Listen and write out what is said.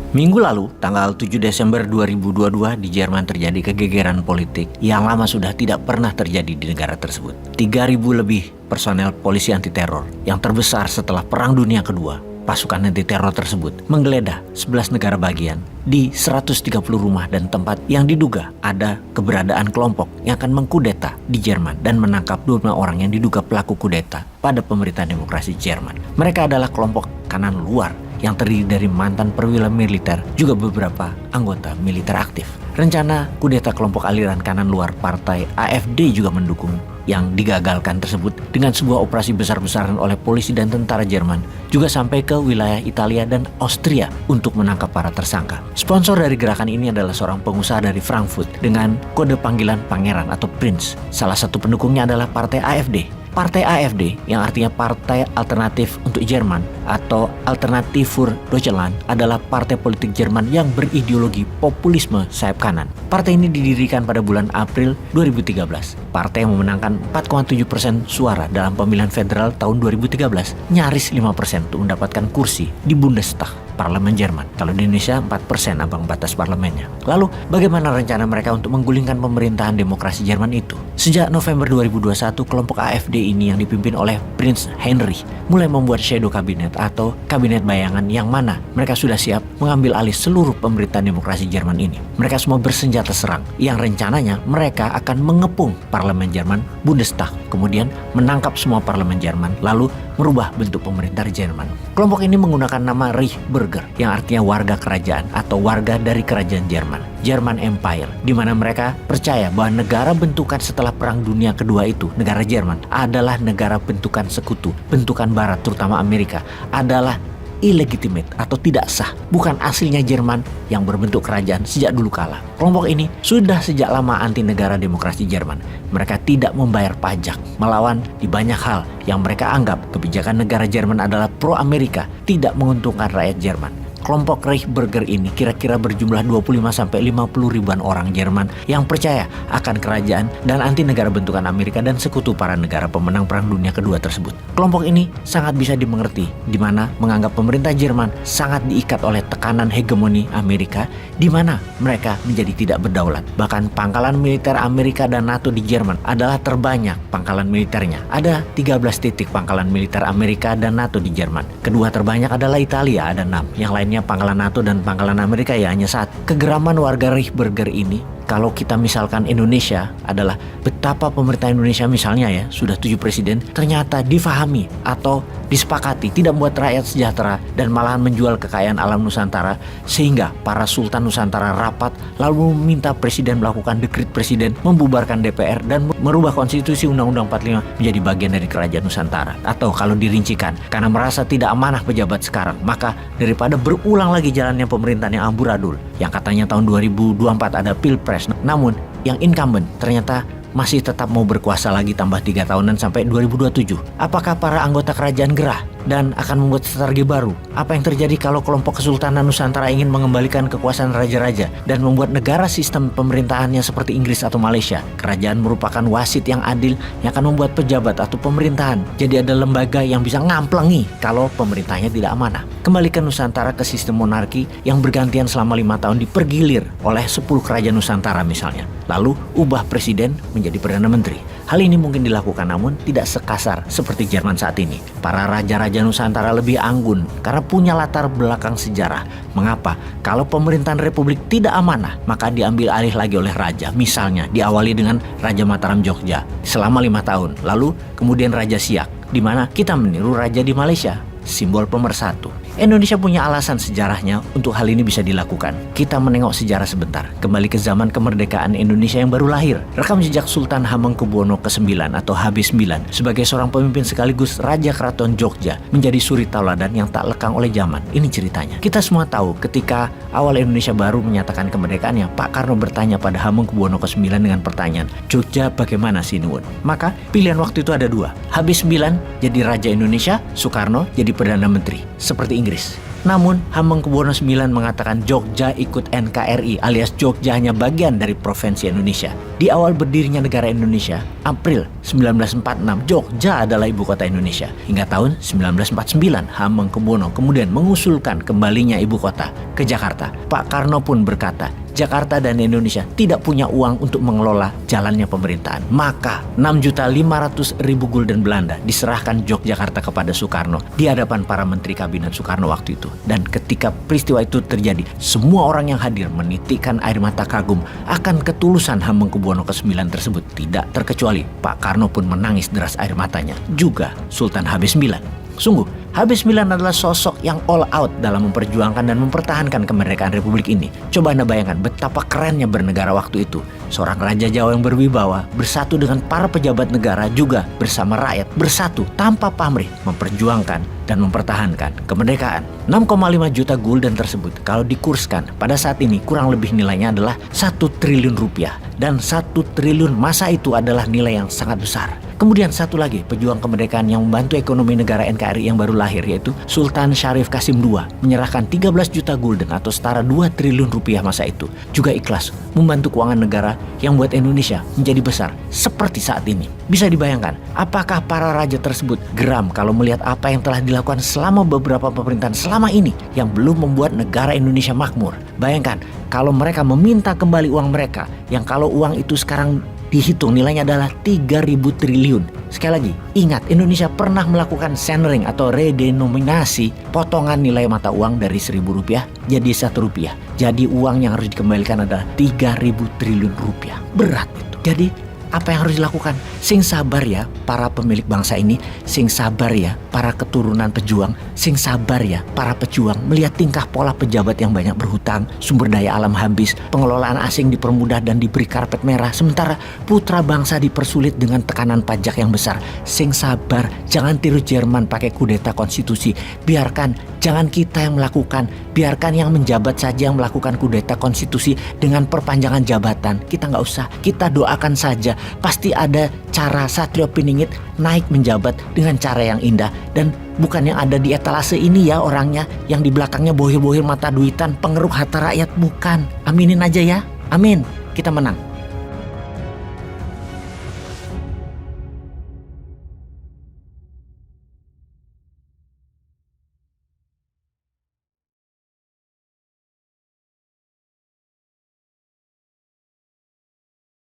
Minggu lalu, tanggal 7 Desember 2022 di Jerman terjadi kegegeran politik yang lama sudah tidak pernah terjadi di negara tersebut. 3.000 lebih personel polisi anti teror yang terbesar setelah Perang Dunia Kedua. Pasukan anti teror tersebut menggeledah 11 negara bagian di 130 rumah dan tempat yang diduga ada keberadaan kelompok yang akan mengkudeta di Jerman dan menangkap 25 orang yang diduga pelaku kudeta pada pemerintahan demokrasi Jerman. Mereka adalah kelompok kanan luar yang terdiri dari mantan perwira militer, juga beberapa anggota militer aktif. Rencana kudeta kelompok aliran kanan luar partai AfD juga mendukung yang digagalkan tersebut dengan sebuah operasi besar-besaran oleh polisi dan tentara Jerman, juga sampai ke wilayah Italia dan Austria untuk menangkap para tersangka. Sponsor dari gerakan ini adalah seorang pengusaha dari Frankfurt dengan kode panggilan Pangeran atau Prince. Salah satu pendukungnya adalah partai AfD. Partai AfD, yang artinya Partai Alternatif untuk Jerman atau Alternative für Deutschland, adalah partai politik Jerman yang berideologi populisme sayap kanan. Partai ini didirikan pada bulan April 2013. Partai yang memenangkan 4,7% suara dalam pemilihan federal tahun 2013, nyaris 5% untuk mendapatkan kursi di Bundestag, Parlemen Jerman. Kalau di Indonesia 4% ambang batas parlemennya. Lalu bagaimana rencana mereka untuk menggulingkan pemerintahan demokrasi Jerman itu? Sejak November 2021, kelompok AfD ini yang dipimpin oleh Prince Heinrich mulai membuat shadow kabinet atau kabinet bayangan yang mana mereka sudah siap mengambil alih seluruh pemerintahan demokrasi Jerman ini. Mereka semua bersenjata serang yang rencananya mereka akan mengepung parlemen Jerman, Bundestag, kemudian menangkap semua parlemen Jerman, lalu merubah bentuk pemerintah Jerman. Kelompok ini menggunakan nama Reichsbürger yang artinya warga kerajaan atau warga dari kerajaan Jerman, German Empire, di mana mereka percaya bahwa negara bentukan setelah Perang Dunia Kedua itu, negara Jerman, adalah negara bentukan sekutu, bentukan Barat terutama Amerika, adalah illegitimate atau tidak sah, bukan aslinya Jerman yang berbentuk kerajaan sejak dulu kala. Kelompok ini sudah sejak lama anti negara demokrasi Jerman. Mereka tidak membayar pajak, melawan di banyak hal yang mereka anggap kebijakan negara Jerman adalah pro-Amerika, tidak menguntungkan rakyat Jerman. Kelompok Reichsbürger ini kira-kira berjumlah 25-50 ribuan orang Jerman yang percaya akan kerajaan dan anti negara bentukan Amerika dan sekutu para negara pemenang Perang Dunia Kedua tersebut. Kelompok ini sangat bisa dimengerti, di mana menganggap pemerintah Jerman sangat diikat oleh tekanan hegemoni Amerika, di mana mereka menjadi tidak berdaulat. Bahkan pangkalan militer Amerika dan NATO di Jerman adalah terbanyak pangkalan militernya. Ada 13 titik pangkalan militer Amerika dan NATO di Jerman. Kedua terbanyak adalah Italia, ada 6. Yang lainnya pangkalan NATO dan pangkalan Amerika ya hanya 1. Kegeraman warga Reichsbürger ini, kalau kita misalkan Indonesia, adalah betapa pemerintah Indonesia misalnya ya, sudah 7 presiden, ternyata difahami atau disepakati tidak membuat rakyat sejahtera dan malahan menjual kekayaan alam Nusantara, sehingga para sultan Nusantara rapat lalu meminta presiden melakukan dekret presiden, membubarkan DPR dan merubah konstitusi Undang-Undang 45 menjadi bagian dari kerajaan Nusantara. Atau kalau dirincikan, karena merasa tidak amanah pejabat sekarang, maka daripada berulang lagi jalannya pemerintahan yang amburadul, yang katanya tahun 2024 ada pilpres, namun yang incumbent ternyata masih tetap mau berkuasa lagi tambah 3 tahunan sampai 2027. Apakah para anggota kerajaan gerah dan akan membuat strategi baru? Apa yang terjadi kalau kelompok Kesultanan Nusantara ingin mengembalikan kekuasaan raja-raja dan membuat negara sistem pemerintahannya seperti Inggris atau Malaysia? Kerajaan merupakan wasit yang adil yang akan membuat pejabat atau pemerintahan jadi ada lembaga yang bisa ngamplengi kalau pemerintahnya tidak amanah. Kembalikan Nusantara ke sistem monarki yang bergantian selama 5 tahun dipergilir oleh 10 kerajaan Nusantara misalnya. Lalu ubah presiden menjadi Perdana Menteri. Hal ini mungkin dilakukan namun tidak sekasar seperti Jerman saat ini. Para raja-raja Nusantara lebih anggun karena punya latar belakang sejarah. Mengapa? Kalau pemerintahan republik tidak amanah, maka diambil alih lagi oleh raja. Misalnya diawali dengan Raja Mataram Jogja selama 5 tahun. Lalu kemudian Raja Siak, di mana kita meniru raja di Malaysia, simbol pemersatu. Indonesia punya alasan sejarahnya untuk hal ini bisa dilakukan. Kita menengok sejarah sebentar, kembali ke zaman kemerdekaan Indonesia yang baru lahir. Rekam jejak Sultan Hamengkubuwono ke-9 atau HB9 sebagai seorang pemimpin sekaligus Raja Keraton Jogja menjadi suri tauladan yang tak lekang oleh zaman. Ini ceritanya. Kita semua tahu ketika awal Indonesia baru menyatakan kemerdekaannya, Pak Karno bertanya pada Hamengkubuwono ke-9 dengan pertanyaan, Jogja bagaimana sih Nuwun? Maka pilihan waktu itu ada 2. HB9 jadi Raja Indonesia, Soekarno jadi Perdana Menteri seperti Inggris. Namun, Hamengkubuwono IX mengatakan Jogja ikut NKRI alias Jogja hanya bagian dari Provinsi Indonesia. Di awal berdirinya negara Indonesia, April 1946, Jogja adalah ibu kota Indonesia. Hingga tahun 1949, Hamengkubuwono kemudian mengusulkan kembalinya ibu kota ke Jakarta. Pak Karno pun berkata, Jakarta dan Indonesia tidak punya uang untuk mengelola jalannya pemerintahan. Maka 6.500.000 gulden Belanda diserahkan Yogyakarta kepada Soekarno di hadapan para menteri kabinet Soekarno waktu itu. Dan ketika peristiwa itu terjadi, semua orang yang hadir menitikkan air mata kagum akan ketulusan Hamengkubuwono ke-9 tersebut. Tidak terkecuali Pak Karno pun menangis deras air matanya. Juga Sultan HB9. Sungguh, HB9 adalah sosok yang all out dalam memperjuangkan dan mempertahankan kemerdekaan Republik ini. Coba Anda bayangkan betapa kerennya bernegara waktu itu. Seorang Raja Jawa yang berwibawa bersatu dengan para pejabat negara juga bersama rakyat bersatu tanpa pamrih memperjuangkan dan mempertahankan kemerdekaan. 6,5 juta gulden tersebut kalau dikurskan pada saat ini kurang lebih nilainya adalah 1 triliun rupiah. Dan 1 triliun masa itu adalah nilai yang sangat besar. Kemudian satu lagi pejuang kemerdekaan yang membantu ekonomi negara NKRI yang baru lahir yaitu Sultan Syarif Qasim II menyerahkan 13 juta gulden atau setara 2 triliun rupiah masa itu. Juga ikhlas membantu keuangan negara yang buat Indonesia menjadi besar seperti saat ini. Bisa dibayangkan apakah para raja tersebut geram kalau melihat apa yang telah dilakukan selama beberapa pemerintahan selama ini yang belum membuat negara Indonesia makmur. Bayangkan kalau mereka meminta kembali uang mereka yang kalau uang itu sekarang dihitung nilainya adalah 3.000 triliun. Sekali lagi, ingat Indonesia pernah melakukan centering atau redenominasi potongan nilai mata uang dari Rp1.000 jadi Rp1. Jadi uang yang harus dikembalikan adalah 3.000 triliun rupiah. Berat itu. Jadi apa yang harus dilakukan? Sing sabar ya para pemilik bangsa ini, sing sabar ya para keturunan pejuang, sing sabar ya para pejuang melihat tingkah pola pejabat yang banyak berhutang, sumber daya alam habis, pengelolaan asing dipermudah dan diberi karpet merah, sementara putra bangsa dipersulit dengan tekanan pajak yang besar. Sing sabar, jangan tiru Jerman pakai kudeta konstitusi, biarkan jangan kita yang melakukan, biarkan yang menjabat saja yang melakukan kudeta konstitusi dengan perpanjangan jabatan. Kita nggak usah, kita doakan saja. Pasti ada cara Satrio Piningit naik menjabat dengan cara yang indah. Dan bukan yang ada di etalase ini ya orangnya, yang di belakangnya bohir-bohir mata duitan, pengeruk harta rakyat, bukan. Aminin aja ya, amin, kita menang.